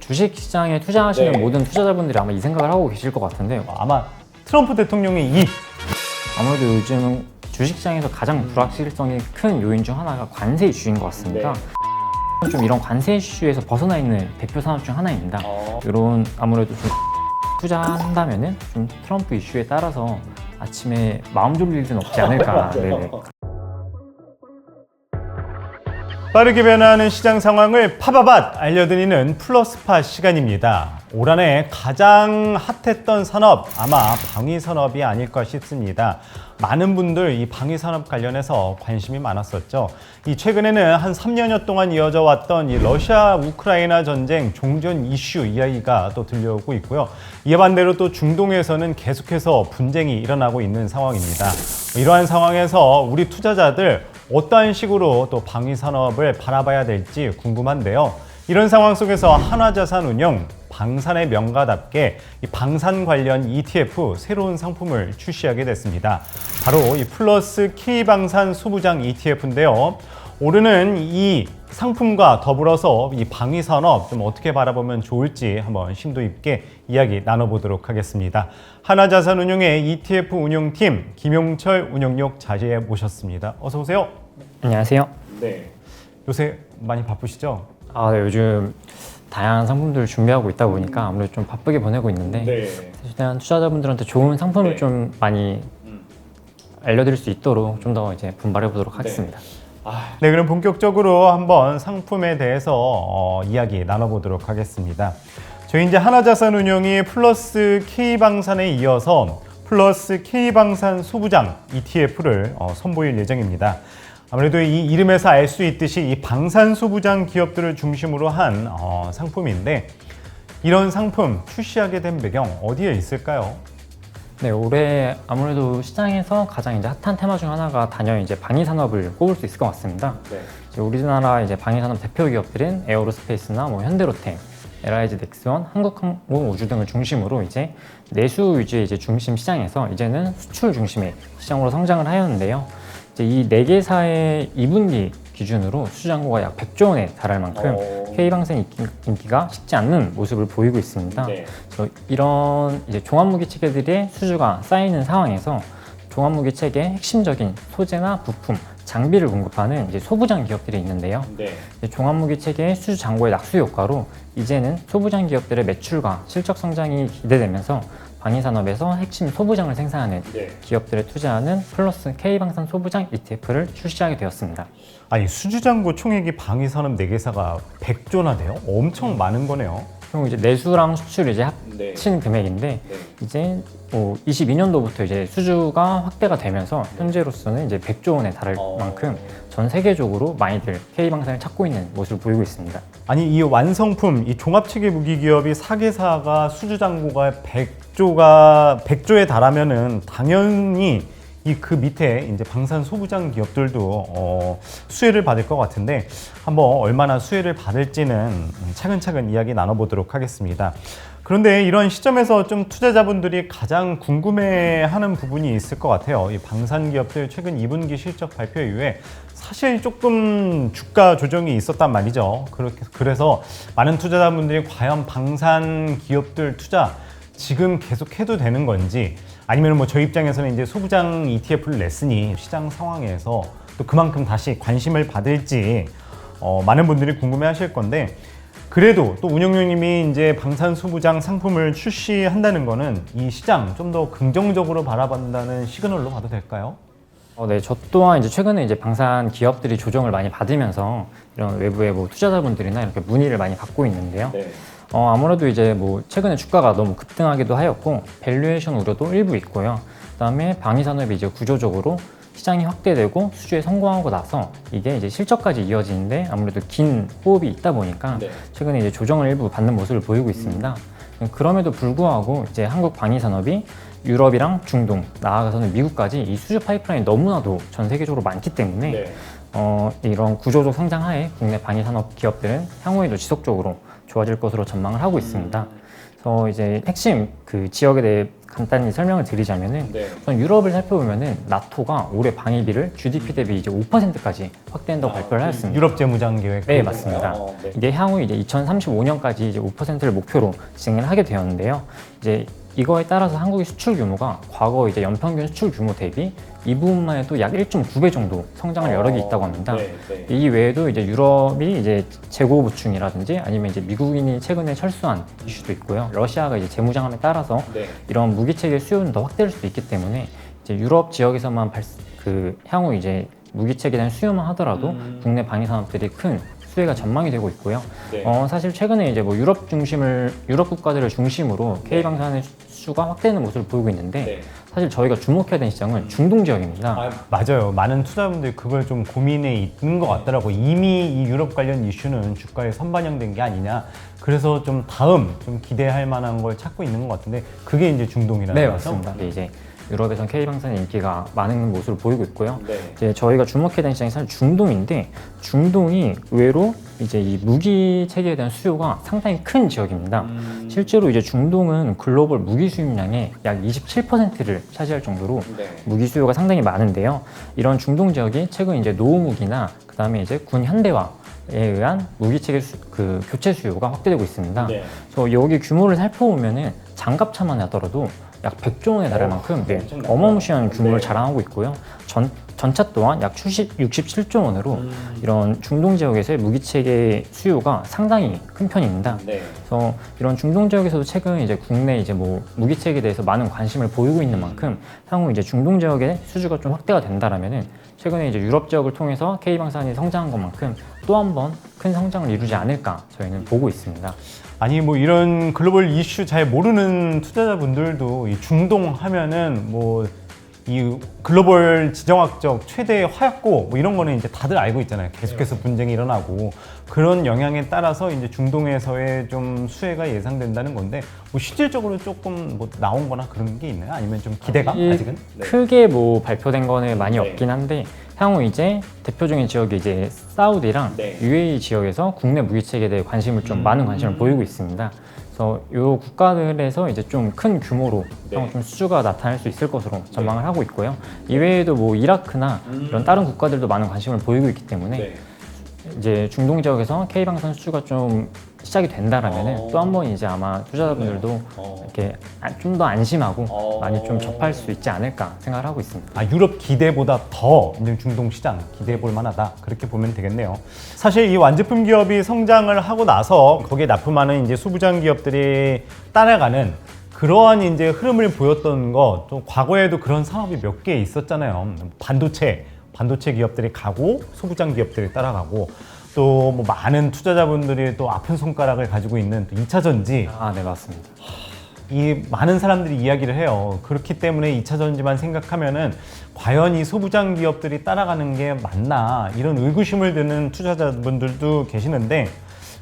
주식 시장에 투자하시는 네. 모든 투자자분들이 아마 이 생각을 하고 계실 것 같은데, 아마 트럼프 대통령의 아무래도 요즘 주식시장에서 가장 불확실성이 큰 요인 중 하나가 관세 이슈인 것 같습니다. 좀 이런 관세 이슈에서 벗어나 있는 대표 산업 중 하나입니다. 이런 아무래도 좀 투자한다면은 좀 트럼프 이슈에 따라서 아침에 마음 졸릴 일은 없지 않을까. 네네. 빠르게 변화하는 시장 상황을 파바밭 알려드리는 플러스파 시간입니다. 올 한해 가장 핫했던 산업, 아마 방위산업이 아닐까 싶습니다. 많은 분들 이 방위산업 관련해서 관심이 많았었죠. 이 최근에는 한 3년여 동안 이어져 왔던 이 러시아 우크라이나 전쟁 종전 이슈 이야기가 또 들려오고 있고요. 이에 반대로 또 중동에서는 계속해서 분쟁이 일어나고 있는 상황입니다. 이러한 상황에서 우리 투자자들 어떠한 식으로 또 방위산업을 바라봐야 될지 궁금한데요. 이런 상황 속에서 한화자산운용 방산의 명가답게 이 방산 관련 ETF 새로운 상품을 출시하게 됐습니다. 바로 이 플러스 K방산 소부장 ETF인데요. 올해는 이 상품과 더불어서 이 방위산업 좀 어떻게 바라보면 좋을지 한번 심도 있게 이야기 나눠보도록 하겠습니다. 한화자산운용의 ETF 운용팀 김용철 운용력 자리에 모셨습니다. 어서 오세요. 안녕하세요. 네. 요새 많이 바쁘시죠? 네, 요즘 다양한 상품들을 준비하고 있다 보니까 아무래도 좀 바쁘게 보내고 있는데, 일단 투자자분들한테 좋은 상품을 좀 많이 알려드릴 수 있도록 좀 더 이제 분발해 보도록 하겠습니다. 네, 그럼 본격적으로 한번 상품에 대해서 이야기 나눠보도록 하겠습니다. 저희 이제 한화자산운용이 플러스 K방산에 이어서 플러스 K방산 소부장 ETF를 선보일 예정입니다. 아무래도 이 이름에서 알 수 있듯이 이 방산 소부장 기업들을 중심으로 한 상품인데, 이런 상품 출시하게 된 배경 어디에 있을까요? 네, 올해 아무래도 시장에서 가장 이제 핫한 테마 중 하나가 단연 이제 방위산업을 꼽을 수 있을 것 같습니다. 이제 우리나라 이제 방위산업 대표 기업들은 에어로스페이스나 뭐 현대로템, LIG 넥스원, 한국항공우주 등을 중심으로 이제 내수 위주의 이제 중심 시장에서 이제는 수출 중심의 시장으로 성장을 하였는데요. 이제 이 4개사의 2분기 기준으로 수주 잔고가 약 100조 원에 달할 만큼 K방산 인기가 식지 않는 모습을 보이고 있습니다. 그래서 이런 이제 종합무기 체계들의 수주가 쌓이는 상황에서 종합무기 체계의 핵심적인 소재나 부품, 장비를 공급하는 이제 소부장 기업들이 있는데요. 종합무기 체계의 수주 잔고의 낙수 효과로 이제는 소부장 기업들의 매출과 실적 성장이 기대되면서 방위산업에서 핵심 소부장을 생산하는 기업들에 투자하는 플러스 K방산 소부장 ETF를 출시하게 되었습니다. 아니, 수주잔고 총액이 방위산업 4개사가 100조나 돼요? 엄청 많은 거네요. 그리고 이제 내수랑 수출 이제 합친 금액인데, 이제 22년도부터 이제 수주가 확대가 되면서 현재로서는 이제 100조 원에 달할 만큼 전 세계적으로 많이들 K방산을 찾고 있는 모습을 보이고 있습니다. 아니, 이 완성품, 이 종합체계 무기기업이 4개사가 수주잔고가 100조에 달하면은 당연히 그 밑에 이제 방산 소부장 기업들도 수혜를 받을 것 같은데, 한번 얼마나 수혜를 받을지는 차근차근 이야기 나눠보도록 하겠습니다. 그런데 이런 시점에서 좀 투자자분들이 가장 궁금해하는 부분이 있을 것 같아요. 이 방산 기업들 최근 2분기 실적 발표 이후에 사실 조금 주가 조정이 있었단 말이죠. 그래서 많은 투자자분들이 과연 방산 기업들 투자 지금 계속 해도 되는 건지, 아니면 뭐 저희 입장에서는 이제 소부장 ETF를 냈으니 시장 상황에서 또 그만큼 다시 관심을 받을지 많은 분들이 궁금해하실 건데, 그래도 또 운영위원님이 이제 방산 소부장 상품을 출시한다는 거는 이 시장 좀 더 긍정적으로 바라본다는 시그널로 봐도 될까요? 네, 저 또한 이제 최근에 이제 방산 기업들이 조정을 많이 받으면서 이런 외부의 뭐 투자자분들이나 이렇게 문의를 많이 받고 있는데요. 아무래도 이제 뭐 최근에 주가가 너무 급등하기도 하였고 밸류에이션 우려도 일부 있고요. 그다음에 방위산업이 이제 구조적으로 시장이 확대되고 수주에 성공하고 나서 이게 이제 실적까지 이어지는데 아무래도 긴 호흡이 있다 보니까 최근에 이제 조정을 일부 받는 모습을 보이고 있습니다. 그럼에도 불구하고 이제 한국 방위산업이 유럽이랑 중동, 나아가서는 미국까지 이 수주 파이프라인이 너무나도 전 세계적으로 많기 때문에 이런 구조적 성장 하에 국내 방위산업 기업들은 향후에도 지속적으로 좋아질 것으로 전망을 하고 있습니다. 그래서 이제 핵심 그 지역에 대해 간단히 설명을 드리자면은 우선 유럽을 살펴보면은 나토가 올해 방위비를 GDP 대비 이제 5%까지 확대한다고 발표를 하였습니다. 유럽 재무장 계획. 네, 맞습니다. 이게 향후 이제 2035년까지 이제 5%를 목표로 진행을 하게 되었는데요. 이제 이거에 따라서 한국의 수출 규모가 과거 이제 연평균 수출 규모 대비 이 부분만 해도 약 1.9배 정도 성장을 여력이 있다고 합니다. 이 외에도 이제 유럽이 이제 재고 보충이라든지 아니면 이제 미국인이 최근에 철수한 이슈도 있고요. 러시아가 이제 재무장함에 따라서 이런 무기 체계 수요는 더 확대될 수도 있기 때문에 이제 유럽 지역에서만 향후 이제 무기 체계에 대한 수요만 하더라도 국내 방위 산업들이 큰 수혜가 전망이 되고 있고요. 사실 최근에 이제 뭐 유럽 국가들을 중심으로 K 방산의 수가 확대되는 모습을 보이고 있는데 사실 저희가 주목해야 되는 시장은 중동 지역입니다. 맞아요. 많은 투자분들이 그걸 좀 고민해 있는 것 같더라고요. 이미 이 유럽 관련 이슈는 주가에 선반영된 게 아니냐. 그래서 좀 다음 좀 기대할 만한 걸 찾고 있는 것 같은데 그게 이제 중동이라는 네, 거죠? 맞습니다. 이제 유럽에선 K방산의 인기가 많은 모습을 보이고 있고요. 이제 저희가 주목해야 되는 시장이 사실 중동인데 중동이 의외로 이제 이 무기 체계에 대한 수요가 상당히 큰 지역입니다. 실제로 이제 중동은 글로벌 무기 수입량의 약 27%를 차지할 정도로 무기 수요가 상당히 많은데요. 이런 중동 지역이 최근 이제 노후 무기나 그다음에 이제 군 현대화에 의한 무기 체계 교체 수요가 확대되고 있습니다. 그래서 여기 규모를 살펴보면은 장갑차만 하더라도 약 100조 원에 달할 만큼 어마무시한 규모를 자랑하고 있고요. 전차 또한 약 67조 원으로 이런 중동 지역에서의 무기체계 수요가 상당히 큰 편입니다. 그래서 이런 중동 지역에서도 최근 이제 국내 이제 뭐 무기체계에 대해서 많은 관심을 보이고 있는 만큼 향후 이제 중동 지역의 수주가 좀 확대가 된다라면은 최근에 이제 유럽 지역을 통해서 K방산이 성장한 것만큼 또 한 번 큰 성장을 이루지 않을까 저희는 보고 있습니다. 아니 뭐 이런 글로벌 이슈 잘 모르는 투자자분들도 이 중동 하면은 뭐 이 글로벌 지정학적 최대 화약고 뭐 이런 거는 이제 다들 알고 있잖아요. 계속해서 분쟁이 일어나고 그런 영향에 따라서 이제 중동에서의 좀 수혜가 예상된다는 건데 뭐 실질적으로 조금 뭐 나온 거나 그런 게 있나요? 아니면 좀 기대가 아직은? 크게 뭐 발표된 거는 많이 없긴 한데 향후 이제 대표적인 지역이 이제 사우디랑 UAE 지역에서 국내 무기 체계에 대해 관심을 좀 많은 관심을 보이고 있습니다. 그래서 이 국가들에서 이제 좀 큰 규모로 좀 수주가 나타날 수 있을 것으로 전망을 하고 있고요. 이외에도 뭐 이라크나 이런 다른 국가들도 많은 관심을 보이고 있기 때문에 이제 중동 지역에서 K방산 수주가 좀 시작이 된다라면은 또 한 번 이제 아마 투자자분들도 이렇게 좀 더 안심하고 많이 좀 접할 수 있지 않을까 생각을 하고 있습니다. 유럽 기대보다 더 이제 중동 시장 기대해 볼 만하다 그렇게 보면 되겠네요. 사실 이 완제품 기업이 성장을 하고 나서 거기에 납품하는 이제 소부장 기업들이 따라가는 그러한 이제 흐름을 보였던 것, 또 과거에도 그런 산업이 몇 개 있었잖아요. 반도체 기업들이 가고 소부장 기업들이 따라가고 또 뭐 많은 투자자분들이 또 아픈 손가락을 가지고 있는 또 2차 전지. 네, 맞습니다. 이 많은 사람들이 이야기를 해요. 그렇기 때문에 2차 전지만 생각하면은 과연 이 소부장 기업들이 따라가는 게 맞나 이런 의구심을 드는 투자자분들도 계시는데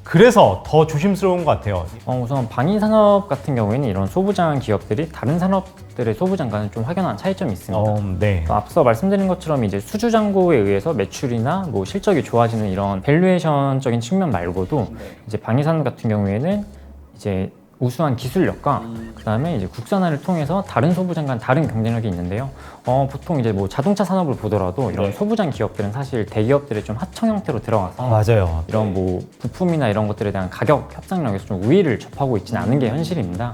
그래서 더 조심스러운 것 같아요. 우선 방위 산업 같은 경우에는 이런 소부장 기업들이 다른 산업들의 소부장과는 좀 확연한 차이점이 있습니다. 네. 앞서 말씀드린 것처럼 이제 수주 잔고에 의해서 매출이나 뭐 실적이 좋아지는 이런 밸류에이션적인 측면 말고도 이제 방위 산업 같은 경우에는 이제 우수한 기술력과 그다음에 이제 국산화를 통해서 다른 소부장과는 다른 경쟁력이 있는데요. 보통 이제 뭐 자동차 산업을 보더라도 이런 소부장 기업들은 사실 대기업들의 좀 하청 형태로 들어가서 맞아요. 이런 뭐 부품이나 이런 것들에 대한 가격 협상력에서 좀 우위를 접하고 있지는 않은 게 현실입니다.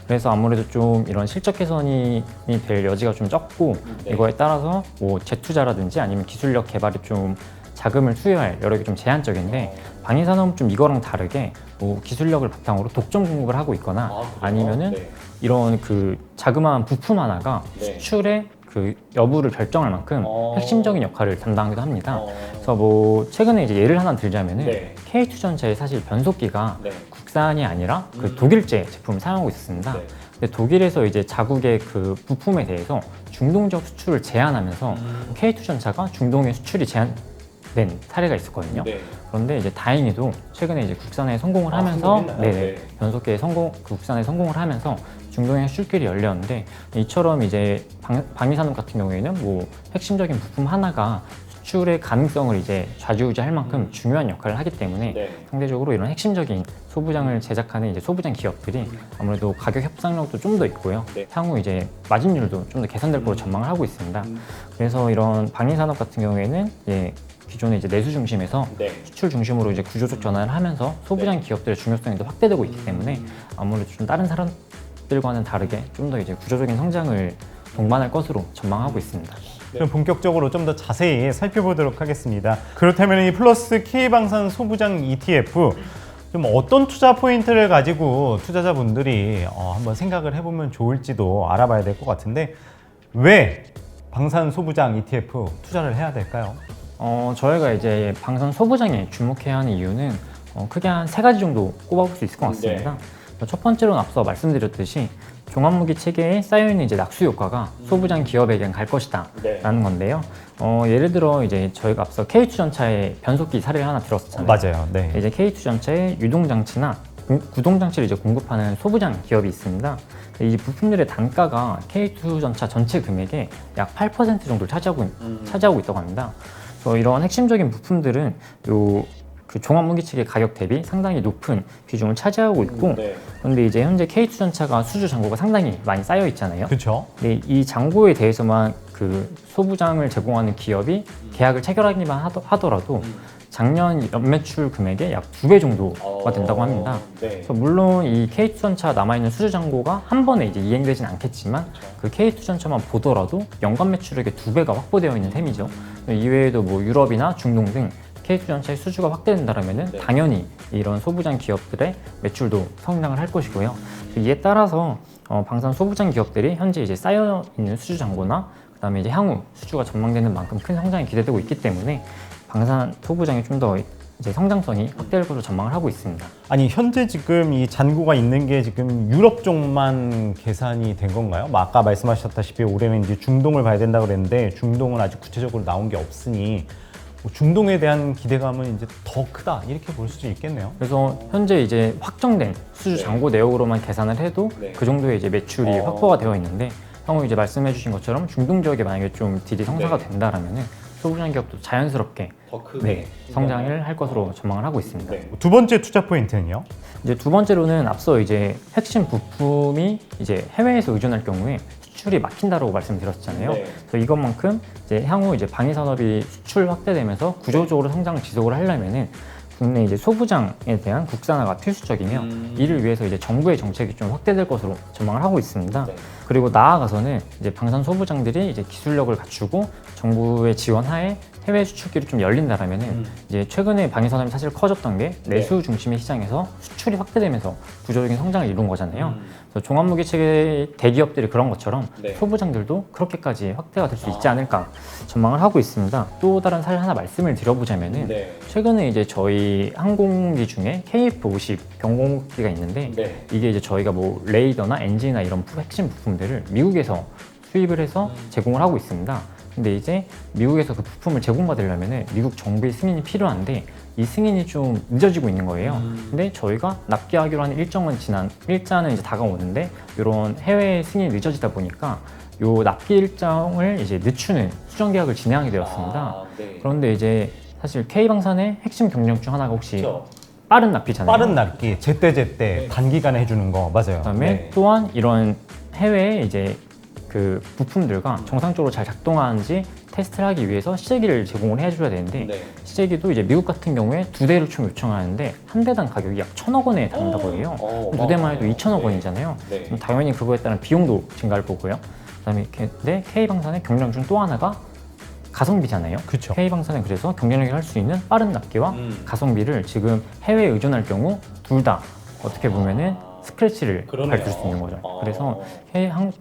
그래서 아무래도 좀 이런 실적 개선이 될 여지가 좀 적고 이거에 따라서 뭐 재투자라든지 아니면 기술력 개발이 좀 자금을 수여할 여력이 좀 제한적인데 방위 산업은 좀 이거랑 다르게 뭐 기술력을 바탕으로 독점 공급을 하고 있거나 아니면은 이런 그 자그마한 부품 하나가 수출의 그 여부를 결정할 만큼 핵심적인 역할을 담당하기도 합니다. 그래서 뭐 최근에 이제 예를 하나 들자면은 K2전자의 사실 변속기가 국산이 아니라 그 독일제 제품을 사용하고 있었습니다. 근데 독일에서 이제 자국의 그 부품에 대해서 중동적 수출을 제한하면서 K2전자가 중동의 수출이 제한된 사례가 있었거든요. 그런데 이제 다행히도 최근에 이제 국산에 성공을 하면서 변속기에 국산에 성공을 하면서 중동의 수출길이 열렸는데 이처럼 이제 방위 산업 같은 경우에는 뭐 핵심적인 부품 하나가 수출의 가능성을 이제 좌지우지할 만큼 중요한 역할을 하기 때문에 상대적으로 이런 핵심적인 소부장을 제작하는 이제 소부장 기업들이 아무래도 가격 협상력도 좀 더 있고요. 향후 이제 마진율도 좀 더 개선될 거로 전망을 하고 있습니다. 그래서 이런 방위산업 같은 경우에는 기존의 이제 내수 중심에서 수출 중심으로 이제 구조적 전환을 하면서 소부장 기업들의 중요성이 더 확대되고 있기 때문에 아무래도 좀 다른 사람들과는 다르게 좀 더 이제 구조적인 성장을 동반할 것으로 전망하고 있습니다. 그럼 본격적으로 좀 더 자세히 살펴보도록 하겠습니다. 그렇다면 이 플러스 K방산 소부장 ETF 좀 어떤 투자 포인트를 가지고 투자자분들이 한번 생각을 해보면 좋을지도 알아봐야 될 것 같은데 왜 방산 소부장 ETF 투자를 해야 될까요? 저희가 이제 방산 소부장에 주목해야 하는 이유는 크게 한 3가지 정도 꼽아볼 수 있을 것 같습니다. 첫 번째로는 앞서 말씀드렸듯이 종합무기 체계에 쌓여있는 이제 낙수 효과가 소부장 기업에겐 갈 것이다 라는 건데요. 예를 들어 이제 저희가 앞서 K2전차의 변속기 사례를 하나 들었었잖아요. 맞아요. 네. 이제 K2전차의 유동장치나 구동장치를 이제 공급하는 소부장 기업이 있습니다. 이 부품들의 단가가 K2전차 전체 금액의 약 8% 정도를 차지하고 있다고 합니다. 그래서 이런 핵심적인 부품들은 그 종합무기체계 가격 대비 상당히 높은 비중을 차지하고 있고, 그런데 이제 현재 K2전차가 수주 잔고가 상당히 많이 쌓여 있잖아요. 그렇죠. 근데 이 잔고에 대해서만 그 소부장을 제공하는 기업이 계약을 체결하기만 하더라도 작년 연매출 금액의 약 2배 정도가 된다고 합니다. 그래서 물론 이 K2전차 남아있는 수주 잔고가 한 번에 이제 이행되진 않겠지만 그 K2전차만 보더라도 연간 매출액의 2배가 확보되어 있는 셈이죠. 이외에도 뭐 유럽이나 중동 등 K2전차의 수주가 확대된다면 당연히 이런 소부장 기업들의 매출도 성장을 할 것이고요. 이에 따라서 방산 소부장 기업들이 현재 이제 쌓여 있는 수주 잔고나 그다음에 이제 향후 수주가 전망되는 만큼 큰 성장이 기대되고 있기 때문에 방산 소부장이 좀 더 이제 성장성이 확대될 것으로 전망을 하고 있습니다. 아니 현재 지금 이 잔고가 있는 게 지금 유럽 쪽만 계산이 된 건가요? 아까 말씀하셨다시피 올해는 이제 중동을 봐야 된다고 그랬는데 중동은 아직 구체적으로 나온 게 없으니 중동에 대한 기대감은 이제 더 크다 이렇게 볼 수도 있겠네요. 그래서 현재 이제 확정된 수주 잔고 내역으로만 계산을 해도 그 정도의 이제 매출이 확보가 되어 있는데 향후 이제 말씀해주신 것처럼 중동 지역에 만약에 좀 딜이 성사가 된다라면은 소부장 기업도 자연스럽게 더 크게 성장을 할 것으로 전망을 하고 있습니다. 두 번째 투자 포인트는요? 이제 두 번째로는 앞서 이제 핵심 부품이 이제 해외에서 의존할 경우에 수출이 막힌다라고 말씀드렸잖아요. 그래서 이것만큼 이제 향후 이제 방위 산업이 수출 확대되면서 구조적으로 성장을 지속을 하려면은 국내 이제 소부장에 대한 국산화가 필수적이며 이를 위해서 이제 정부의 정책이 좀 확대될 것으로 전망을 하고 있습니다. 그리고 나아가서는 이제 방산 소부장들이 이제 기술력을 갖추고 정부의 지원하에 해외 수출길이 좀 열린다라면은 이제 최근에 방위 산업이 사실 커졌던 게 내수 중심의 시장에서 수출이 확대되면서 구조적인 성장을 이룬 거잖아요. 그래서 종합무기 체계 대기업들이 그런 것처럼 소부장들도 그렇게까지 확대가 될 수 있지 않을까 전망을 하고 있습니다. 또 다른 사례 하나 말씀을 드려보자면은 최근에 이제 저희 항공기 중에 KF-50 경공기가 있는데 이게 이제 저희가 뭐 레이더나 엔진이나 이런 핵심 부품들을 미국에서 수입을 해서 제공을 하고 있습니다. 근데 이제 미국에서 그 부품을 제공받으려면 미국 정부의 승인이 필요한데 이 승인이 좀 늦어지고 있는 거예요. 근데 저희가 납기하기로 하는 일자는 이제 다가오는데 이런 해외 승인이 늦어지다 보니까 요 납기 일정을 이제 늦추는 수정 계약을 진행하게 되었습니다. 그런데 이제 사실 K방산의 핵심 경쟁 중 하나가 혹시 빠른 납기잖아요. 빠른 납기, 제때 단기간에 해주는 거 맞아요. 그다음에 또한 이런 해외에 이제 그 부품들과 정상적으로 잘 작동하는지 테스트를 하기 위해서 시제기를 제공을 해줘야 되는데 시제기도 이제 미국 같은 경우에 2대를 총 요청하는데 한 대당 가격이 약 1,000억 원에 달한다고 해요. 2대만 해도 2,000억 원이잖아요. 그럼 당연히 그거에 따른 비용도 증가할 거고요. 그다음에 근데 K방산의 경쟁 중 또 하나가 가성비잖아요. 그쵸. K방산은 그래서 경쟁력이 할 수 있는 빠른 납기와 가성비를 지금 해외에 의존할 경우 둘 다 어떻게 보면은 스크래치를 밟을 수 있는 거죠. 그래서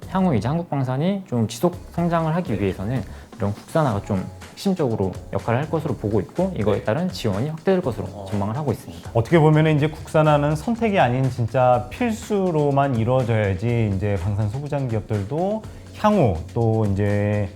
향후 이제 한국방산이 좀 지속 성장을 하기 위해서는 이런 국산화가 좀 핵심적으로 역할을 할 것으로 보고 있고 이거에 따른 지원이 확대될 것으로 전망을 하고 있습니다. 어떻게 보면 이제 국산화는 선택이 아닌 진짜 필수로만 이루어져야지 이제 방산 소부장 기업들도 향후 또 이제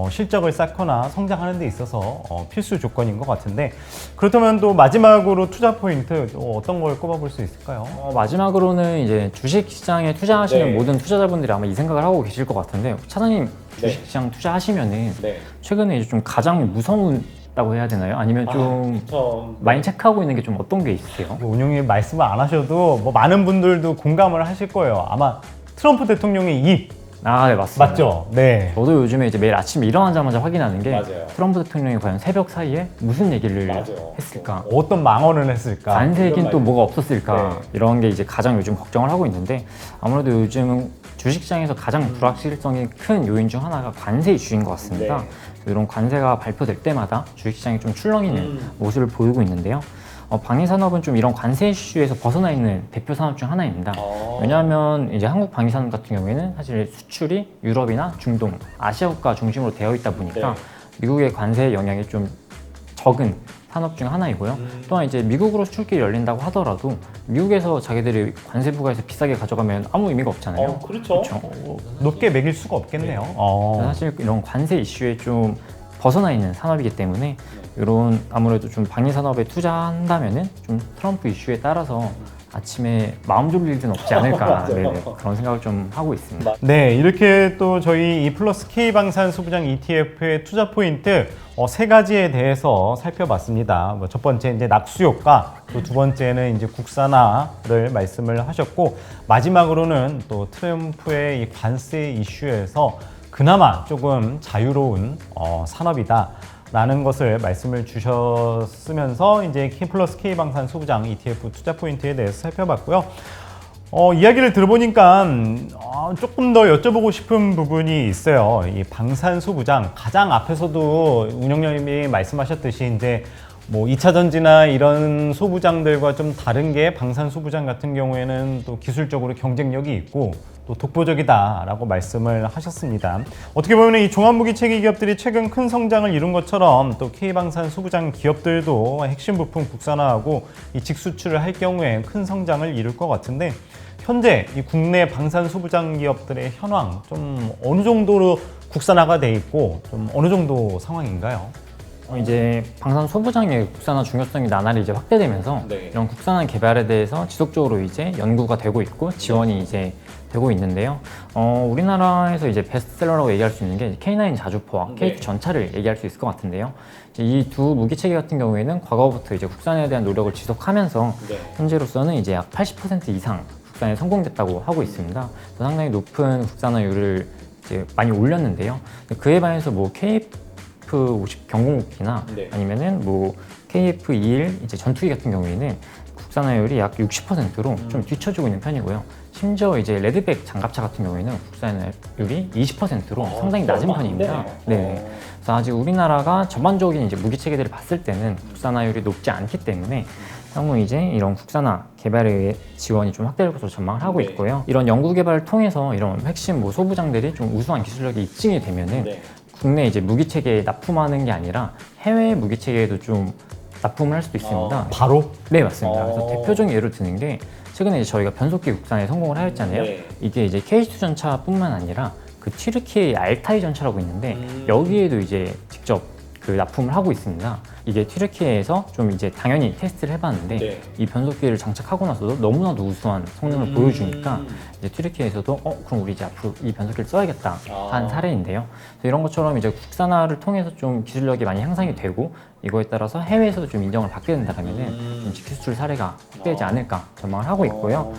실적을 쌓거나 성장하는 데 있어서 필수 조건인 것 같은데, 그렇다면 또 마지막으로 투자 포인트 또 어떤 걸 꼽아볼 수 있을까요? 마지막으로는 이제 주식시장에 투자하시는 네. 모든 투자자분들이 아마 이 생각을 하고 계실 것 같은데, 차장님 주식시장 투자하시면은 네. 최근에 이제 좀 가장 무서웠다고 해야 되나요? 아니면 좀 그쵸. 많이 체크하고 있는 게 좀 어떤 게 있으세요? 운영님 말씀을 안 하셔도 뭐 많은 분들도 공감을 하실 거예요. 아마 트럼프 대통령의 입 아, 네, 맞습니다. 맞죠? 네. 저도 요즘에 이제 매일 아침에 일어나자마자 확인하는 게 맞아요. 트럼프 대통령이 과연 새벽 사이에 무슨 얘기를 맞아요. 했을까? 어떤 망언을 했을까? 관세긴 이런 또 말- 뭐가 없었을까? 네. 이런 게 이제 가장 요즘 걱정을 하고 있는데, 아무래도 요즘은 주식시장에서 가장 불확실성이 큰 요인 중 하나가 관세 이슈인 것 같습니다. 네. 그래서 이런 관세가 발표될 때마다 주식시장이 좀 출렁이는 모습을 보이고 있는데요. 방위산업은 좀 이런 관세 이슈에서 벗어나 있는 대표 산업 중 하나입니다. 왜냐하면 이제 한국 방위산업 같은 경우에는 사실 수출이 유럽이나 중동, 아시아 국가 중심으로 되어 있다 보니까 네. 미국의 관세 영향이 좀 적은 산업 중 하나이고요. 또한 이제 미국으로 수출길이 열린다고 하더라도 미국에서 자기들이 관세 부과해서 비싸게 가져가면 아무 의미가 없잖아요. 그렇죠. 그렇죠. 높게 매길 수가 없겠네요. 그래서 사실 이런 관세 이슈에 좀 벗어나 있는 산업이기 때문에 이런 아무래도 좀 방위 산업에 투자한다면은 좀 트럼프 이슈에 따라서 아침에 마음 졸릴 일은 없지 않을까 맞아요. 네네, 그런 생각을 좀 하고 있습니다. 네, 이렇게 또 저희 이 플러스 K방산 소부장 ETF의 투자 포인트 세 가지에 대해서 살펴봤습니다. 첫 번째 이제 낙수 효과, 또 두 번째는 이제 국산화를 말씀을 하셨고, 마지막으로는 또 트럼프의 이 관세 이슈에서 그나마 조금 자유로운 산업이다. 라는 것을 말씀을 주셨으면서 이제 K 플러스 K 방산 소부장 ETF 투자 포인트에 대해서 살펴봤고요. 이야기를 들어보니까 조금 더 여쭤보고 싶은 부분이 있어요. 이 방산 소부장 가장 앞에서도 운영님이 말씀하셨듯이 이제 뭐 2차 전지나 이런 소부장들과 좀 다른 게 방산 소부장 같은 경우에는 또 기술적으로 경쟁력이 있고 또 독보적이다라고 말씀을 하셨습니다. 어떻게 보면 이 종합무기 체계 기업들이 최근 큰 성장을 이룬 것처럼 또 K방산 소부장 기업들도 핵심 부품 국산화하고 이 직수출을 할 경우에 큰 성장을 이룰 것 같은데, 현재 이 국내 방산 소부장 기업들의 현황 좀 어느 정도로 국산화가 돼 있고 좀 어느 정도 상황인가요? 이제 방산 소부장의 국산화 중요성이 나날이 이제 확대되면서 네. 이런 국산화 개발에 대해서 지속적으로 이제 연구가 되고 있고 지원이 이제 되고 있는데요. 우리나라에서 이제 베스트셀러라고 얘기할 수 있는 게 K9 자주포와 네. K2 전차를 얘기할 수 있을 것 같은데요. 이 두 무기 체계 같은 경우에는 과거부터 이제 국산화에 대한 노력을 지속하면서 네. 현재로서는 이제 약 80% 이상 국산에 성공됐다고 하고 있습니다. 그래서 상당히 높은 국산화율을 이제 많이 올렸는데요. 그에 반해서 뭐 KF-50 경공무기나 네. 아니면은 뭐 KF-21 이제 전투기 같은 경우에는 국산화율이 약 60%로 좀 뒤처지고 있는 편이고요. 심지어 이제 레드백 장갑차 같은 경우에는 국산화율이 20%로 상당히 낮은 편입니다. 네. 그래서 아직 우리나라가 전반적인 이제 무기 체계들을 봤을 때는 국산화율이 높지 않기 때문에 향후 이제 이런 국산화 개발의 지원이 좀 확대될 것으로 전망을 하고 네. 있고요. 이런 연구 개발을 통해서 이런 핵심 뭐 소부장들이 좀 우수한 기술력이 입증이 되면은 네. 국내 이제 무기 체계에 납품하는 게 아니라 해외 무기 체계에도 좀 납품을 할 수도 있습니다. 바로? 네, 맞습니다. 그래서 대표적인 예를 드는 게 최근에 이제 저희가 변속기 국산에 성공을 하였잖아요. 네. 이게 이제 K2 전차뿐만 아니라 그 튀르키예 알타이 전차라고 있는데 여기에도 이제 직접 그 납품을 하고 있습니다. 이게 튀르키예에서 좀 이제 당연히 테스트를 해봤는데 네. 이 변속기를 장착하고 나서도 너무나도 우수한 성능을 보여주니까 이제 튀르키예에서도 그럼 우리 이제 앞으로 이 변속기를 써야겠다 한 사례인데요. 그래서 이런 것처럼 이제 국산화를 통해서 좀 기술력이 많이 향상이 되고 이거에 따라서 해외에서도 좀 인정을 받게 된다면은 좀 직수출 사례가 확대되지 않을까 전망을 하고 있고요.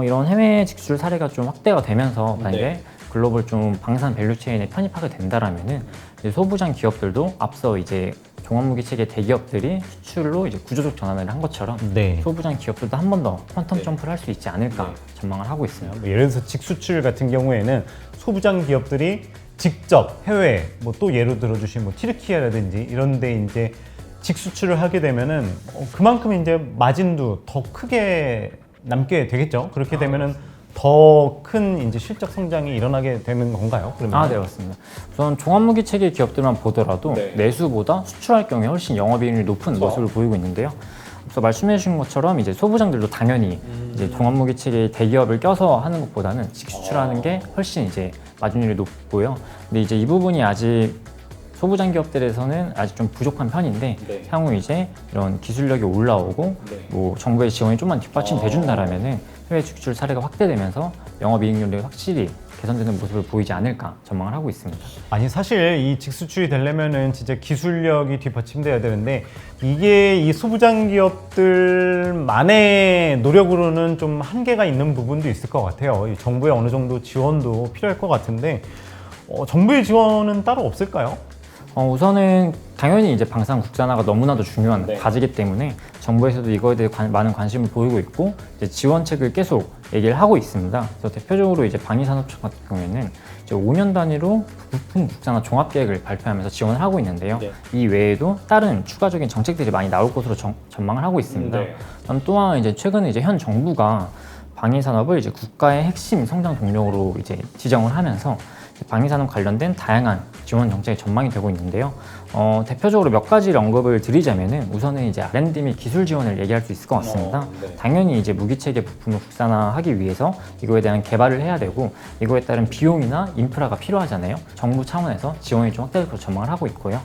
이런 해외 직수출 사례가 좀 확대가 되면서 만약에 네. 글로벌 좀 방산 밸류체인에 편입하게 된다라면은 이제 소부장 기업들도 앞서 이제 종합무기 체계 대기업들이 수출로 이제 구조적 전환을 한 것처럼 네. 소부장 기업들도 한 번 더 퀀텀 네. 점프를 할 수 있지 않을까 네. 전망을 하고 있습니다. 뭐 예를 들어서 직수출 같은 경우에는 소부장 기업들이 직접 해외 뭐 또 예로 들어주신 뭐 튀르키예라든지 이런 데 이제 직수출을 하게 되면은 그만큼 이제 마진도 더 크게 남게 되겠죠. 그렇게 되면은 더 큰 이제 실적 성장이 일어나게 되는 건가요? 그러면? 네, 맞습니다. 우선 종합무기 체계 기업들만 보더라도 네. 내수보다 수출할 경우에 훨씬 영업이익률이 높은 그렇죠. 모습을 보이고 있는데요. 그래서 말씀해 주신 것처럼 이제 소부장들도 당연히 이제 종합무기 체계 대기업을 껴서 하는 것보다는 직수출하는 게 훨씬 이제 마진율이 높고요. 근데 이제 이 부분이 아직 소부장 기업들에서는 아직 좀 부족한 편인데 네. 향후 이제 이런 기술력이 올라오고 네. 뭐 정부의 지원이 좀만 뒷받침돼 준다라면은 해외 직출 사례가 확대되면서 영업이익률이 확실히 개선되는 모습을 보이지 않을까 전망을 하고 있습니다. 아니 사실 이 직수출이 되려면은 진짜 기술력이 뒷받침돼야 되는데 이게 이 소부장 기업들만의 노력으로는 좀 한계가 있는 부분도 있을 것 같아요. 이 정부의 어느 정도 지원도 필요할 것 같은데 정부의 지원은 따로 없을까요? 우선은 당연히 이제 방산 국산화가 너무나도 중요한 네. 과제이기 때문에 정부에서도 이거에 대해 많은 관심을 보이고 있고 이제 지원책을 계속 얘기를 하고 있습니다. 그래서 대표적으로 이제 방위산업청 같은 경우에는 이제 5년 단위로 부품 국산화 종합계획을 발표하면서 지원을 하고 있는데요. 네. 이 외에도 다른 추가적인 정책들이 많이 나올 것으로 전망을 하고 있습니다. 네. 또한 이제 최근에 이제 현 정부가 방위산업을 이제 국가의 핵심 성장 동력으로 이제 지정을 하면서 방위산업 관련된 다양한 지원 정책이 전망이 되고 있는데요. 대표적으로 몇 가지를 언급을 드리자면은 우선은 이제 R&D 및 기술 지원을 얘기할 수 있을 것 같습니다. 네. 당연히 이제 무기체계 부품을 국산화하기 위해서 이거에 대한 개발을 해야 되고 이거에 따른 비용이나 인프라가 필요하잖아요. 정부 차원에서 지원이 좀 확대될 것으로 전망을 하고 있고요.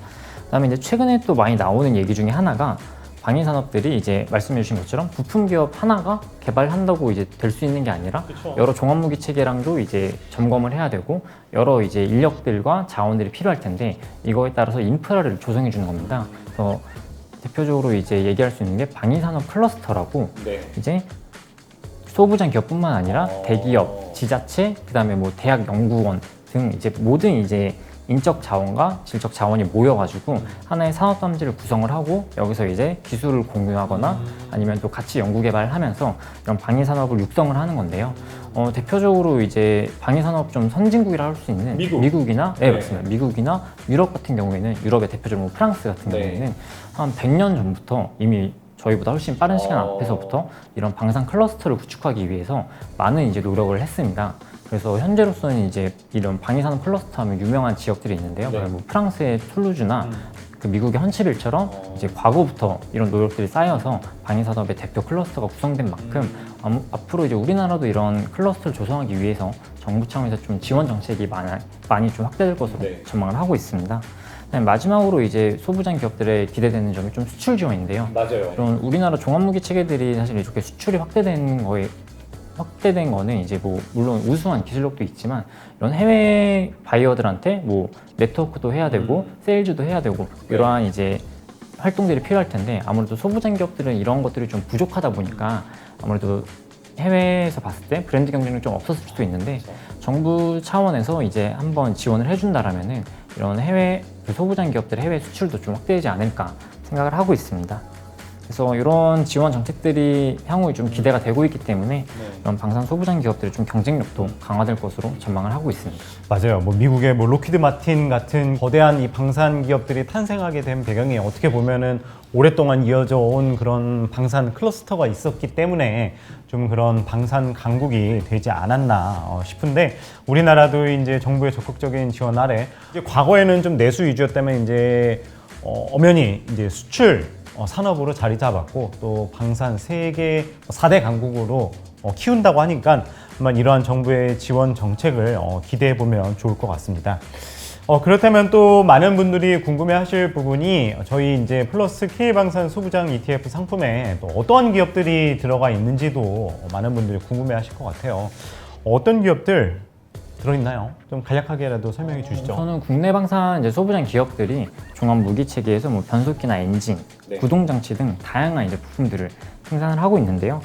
그다음에 이제 최근에 또 많이 나오는 얘기 중에 하나가 방위산업들이 이제 말씀해 주신 것처럼 부품 기업 하나가 개발한다고 이제 될 수 있는 게 아니라 그쵸. 여러 종합무기 체계랑도 이제 점검을 해야 되고 여러 이제 인력들과 자원들이 필요할 텐데 이거에 따라서 인프라를 조성해 주는 겁니다. 그래서 대표적으로 이제 얘기할 수 있는 게 방위산업 클러스터라고 네. 이제 소부장 기업뿐만 아니라 대기업, 지자체, 그다음에 뭐 대학 연구원 등 이제 모든 이제 인적 자원과 질적 자원이 모여가지고 하나의 산업 단지를 구성을 하고 여기서 이제 기술을 공유하거나 아니면 또 같이 연구 개발을 하면서 이런 방위 산업을 육성을 하는 건데요. 대표적으로 이제 방위 산업 좀 선진국이라 할 수 있는 미국이나 네, 맞습니다. 미국이나 유럽 같은 경우에는 유럽의 대표적으로 프랑스 같은 네. 경우에는 한 100년 전부터 이미 저희보다 훨씬 빠른 시간 앞에서부터 이런 방산 클러스터를 구축하기 위해서 많은 이제 노력을 했습니다. 그래서 현재로서는 이제 이런 방위산업 클러스터 하면 유명한 지역들이 있는데요. 네. 뭐 프랑스의 툴루즈나 그 미국의 헌츠빌처럼 이제 과거부터 이런 노력들이 쌓여서 방위산업의 대표 클러스터가 구성된 만큼 앞으로 이제 우리나라도 이런 클러스터를 조성하기 위해서 정부 차원에서 좀 지원 정책이 많이 좀 확대될 것으로 네. 전망을 하고 있습니다. 그다음에 마지막으로 이제 소부장 기업들의 기대되는 점이 좀 수출 지원인데요. 맞아요. 이런 우리나라 종합무기 체계들이 사실 이렇게 수출이 확대된 거는 이제 뭐 물론 우수한 기술력도 있지만 이런 해외 바이어들한테 뭐 네트워크도 해야 되고 세일즈도 해야 되고 이러한 이제 활동들이 필요할 텐데 아무래도 소부장 기업들은 이런 것들이 좀 부족하다 보니까 아무래도 해외에서 봤을 때 브랜드 경쟁력이 좀 없었을 수도 있는데 정부 차원에서 이제 한번 지원을 해준다라면은 이런 해외 소부장 기업들의 해외 수출도 좀 확대되지 않을까 생각을 하고 있습니다. 그래서 이런 지원 정책들이 향후에 좀 기대가 되고 있기 때문에 이런 방산 소부장 기업들의 좀 경쟁력도 강화될 것으로 전망을 하고 있습니다. 맞아요. 뭐 미국의 뭐 로키드 마틴 같은 거대한 이 방산 기업들이 탄생하게 된 배경이 어떻게 보면은 오랫동안 이어져 온 그런 방산 클러스터가 있었기 때문에 좀 그런 방산 강국이 되지 않았나 싶은데 우리나라도 이제 정부의 적극적인 지원 아래 이제 과거에는 좀 내수 위주였다면 이제 엄연히 이제 수출 산업으로 자리 잡았고 또 방산 세계 4대 강국으로 키운다고 하니까 아마 이러한 정부의 지원 정책을 기대해 보면 좋을 것 같습니다. 그렇다면 또 많은 분들이 궁금해하실 부분이 저희 이제 플러스 K방산 소부장 ETF 상품에 또 어떠한 기업들이 들어가 있는지도 많은 분들이 궁금해하실 것 같아요. 어떤 기업들 들어있나요? 좀 간략하게라도 설명해 주시죠. 저는 국내 방산 이제 소부장 기업들이 종합 무기 체계에서 뭐 변속기나 엔진, 네. 구동 장치 등 다양한 이제 부품들을 생산을 하고 있는데요.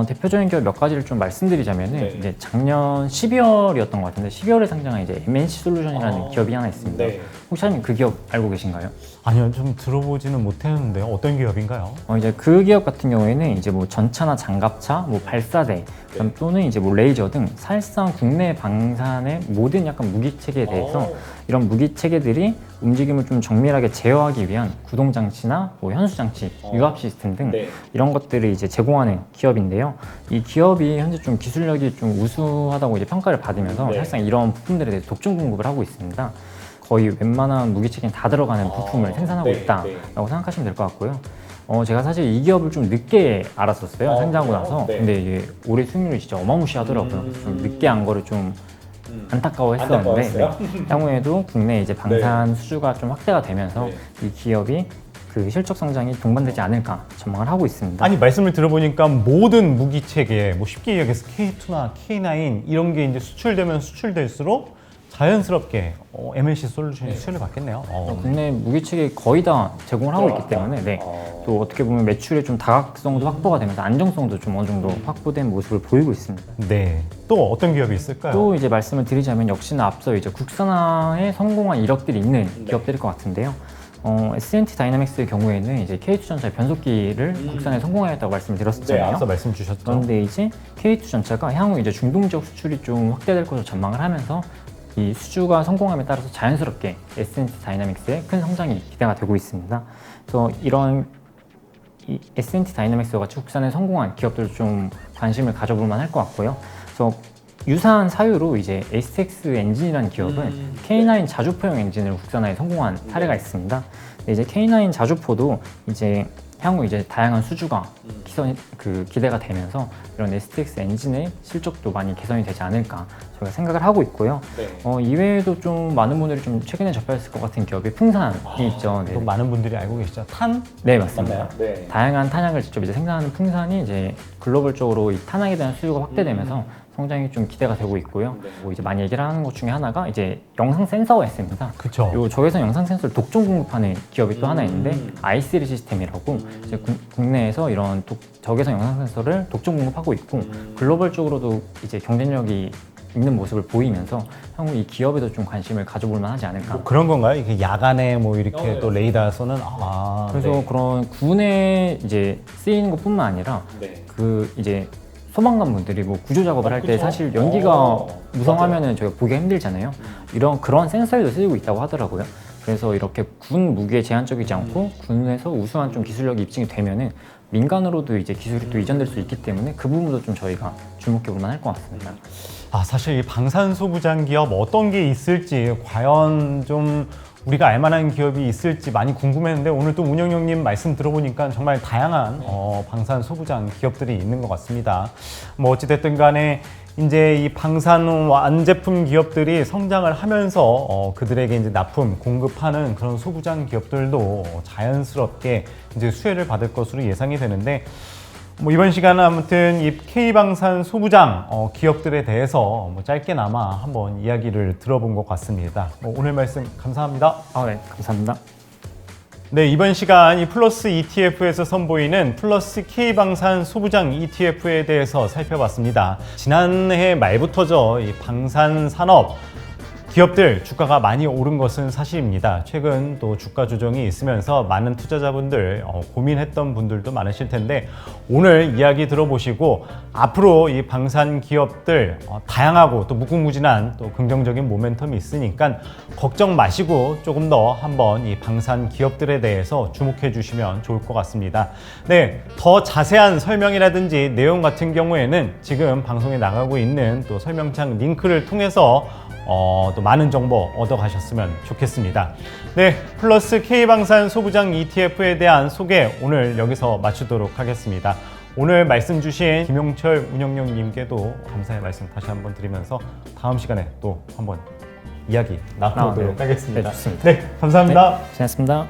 대표적인 기업 몇 가지를 좀 말씀드리자면은 네. 이제 작년 12월이었던 것 같은데 12월에 상장한 이제 MNC 솔루션이라는 기업이 하나 있습니다. 네. 혹시 사장님 그 기업 알고 계신가요? 아니요, 좀 들어보지는 못했는데 어떤 기업인가요? 이제 그 기업 같은 경우에는 이제 뭐 전차나 장갑차, 뭐 발사대, 그다음 또는 이제 뭐 레이저 등 사실상 국내 방산의 모든 약간 무기 체계에 대해서 이런 무기 체계들이 움직임을 좀 정밀하게 제어하기 위한 구동 장치나 뭐 현수 장치, 유압 시스템 등 네. 이런 것들을 이제 제공하는 기업인데요. 이 기업이 현재 좀 기술력이 좀 우수하다고 이제 평가를 받으면서 네. 사실상 이런 부품들에 대해서 독점 공급을 하고 있습니다. 거의 웬만한 무기 체계는 다 들어가는 부품을 생산하고 네, 있다라고 네. 생각하시면 될 것 같고요. 제가 사실 이 기업을 좀 늦게 알았었어요. 상장하고 나서. 네. 근데 이게 올해 수익률이 진짜 어마무시하더라고요. 좀 늦게 안 거를 좀 안타까워했었는데 향후에도 국내 이제 방산 수주가 좀 확대가 되면서 이 기업이 그 실적 성장이 동반되지 않을까 전망을 하고 있습니다. 아니 말씀을 들어보니까 모든 무기 체계, 뭐 쉽게 이야기해서 K2나 K9 이런 게 이제 수출되면 수출될수록 자연스럽게 MLC 솔루션이 수혜를 받겠네요. 국내 무기체계 거의 다 제공을 하고 있기 때문에 또 어떻게 보면 매출의 좀 다각성도 확보가 되면서 안정성도 좀 어느 정도 확보된 모습을 보이고 있습니다. 네. 또 어떤 기업이 있을까요? 또 이제 말씀을 드리자면 역시나 앞서 이제 국산화에 성공한 이력들이 있는 기업들일 것 같은데요. S&T 다이나믹스의 경우에는 이제 K2전자의 변속기를 국산에 성공하였다고 말씀을 드렸었잖아요. 네, 앞서 말씀 주셨죠. 그런데 이제 K2전자가 향후 이제 중동 지역 수출이 좀 확대될 것으로 전망을 하면서 이 수주가 성공함에 따라서 자연스럽게 S&T 다이나믹스의 큰 성장이 기대가 되고 있습니다. 그래서 이런 이 S&T 다이나믹스와 같이 국산에 성공한 기업들 좀 관심을 가져볼 만할 것 같고요. 그래서 유사한 사유로 이제 SX 엔진이라는 기업은 K9 자주포용 엔진을 국산화에 성공한 사례가 있습니다. 근데 이제 K9 자주포도 이제 향후 이제 다양한 수주가 기대가 되면서 이런 STX 엔진의 실적도 많이 개선이 되지 않을까 저희가 생각을 하고 있고요. 이외에도 좀 많은 분들이 좀 최근에 접하셨을 것 같은 기업이 풍산이 있죠. 또 많은 분들이 알고 계시죠. 탄? 네, 맞습니다. 맞나요? 네. 다양한 탄약을 직접 이제 생산하는 풍산이 이제 글로벌적으로 이 탄약에 대한 수요가 확대되면서 성장이 좀 기대가 되고 있고요. 뭐 이제 많이 얘기를 하는 것 중에 하나가 이제 영상 센서가 있습니다. 그쵸. 요 적외선 영상 센서를 독점 공급하는 기업이 또 하나 있는데 i3 시스템이라고 이제 국내에서 이런 적외선 영상 센서를 독점 공급하고 있고 글로벌적으로도 이제 경쟁력이 있는 모습을 보이면서 향후 이 기업에도 좀 관심을 가져볼 만하지 않을까. 뭐 그런 건가요? 이렇게 야간에 뭐 이렇게 또 레이더 쏘는 그래서 그런 군에 이제 쓰이는 것뿐만 아니라 그 이제 소방관 분들이 뭐 구조 작업을 할 때 사실 연기가 무성하면은 저희가 보기가 힘들잖아요. 그런 센서에도 쓰이고 있다고 하더라고요. 그래서 이렇게 군 무기에 제한적이지 않고 군에서 우수한 좀 기술력이 입증이 되면은 민간으로도 이제 기술이 또 이전될 수 있기 때문에 그 부분도 좀 저희가 주목해 볼 만할 것 같습니다. 사실 이 방산소부장 기업 어떤 게 있을지 과연 좀 우리가 알만한 기업이 있을지 많이 궁금했는데 오늘 또 운영형님 말씀 들어보니까 정말 다양한 방산 소부장 기업들이 있는 것 같습니다. 뭐 어찌됐든 간에 이제 이 방산 완제품 기업들이 성장을 하면서 그들에게 이제 납품 공급하는 그런 소부장 기업들도 자연스럽게 이제 수혜를 받을 것으로 예상이 되는데 뭐 이번 시간은 아무튼 이 K방산 소부장 기업들에 대해서 뭐 짧게나마 한번 이야기를 들어본 것 같습니다. 오늘 말씀 감사합니다. 네, 감사합니다. 네, 이번 시간 이 플러스 ETF에서 선보이는 플러스 K방산 소부장 ETF에 대해서 살펴봤습니다. 지난해 말부터죠, 이 방산 산업 기업들 주가가 많이 오른 것은 사실입니다. 최근 또 주가 조정이 있으면서 많은 투자자분들 고민했던 분들도 많으실 텐데 오늘 이야기 들어보시고 앞으로 이 방산 기업들 다양하고 또 무궁무진한 또 긍정적인 모멘텀이 있으니까 걱정 마시고 조금 더 한번 이 방산 기업들에 대해서 주목해 주시면 좋을 것 같습니다. 네, 더 자세한 설명이라든지 내용 같은 경우에는 지금 방송에 나가고 있는 또 설명창 링크를 통해서 또 많은 정보 얻어가셨으면 좋겠습니다. 네, 플러스 K방산 소부장 ETF에 대한 소개 오늘 여기서 마치도록 하겠습니다. 오늘 말씀 주신 김용철 운영령님께도 감사의 말씀 다시 한번 드리면서 다음 시간에 또 한번 이야기 나눠보도록 하겠습니다. 네, 좋습니다. 네, 감사합니다. 네, 고생하셨습니다.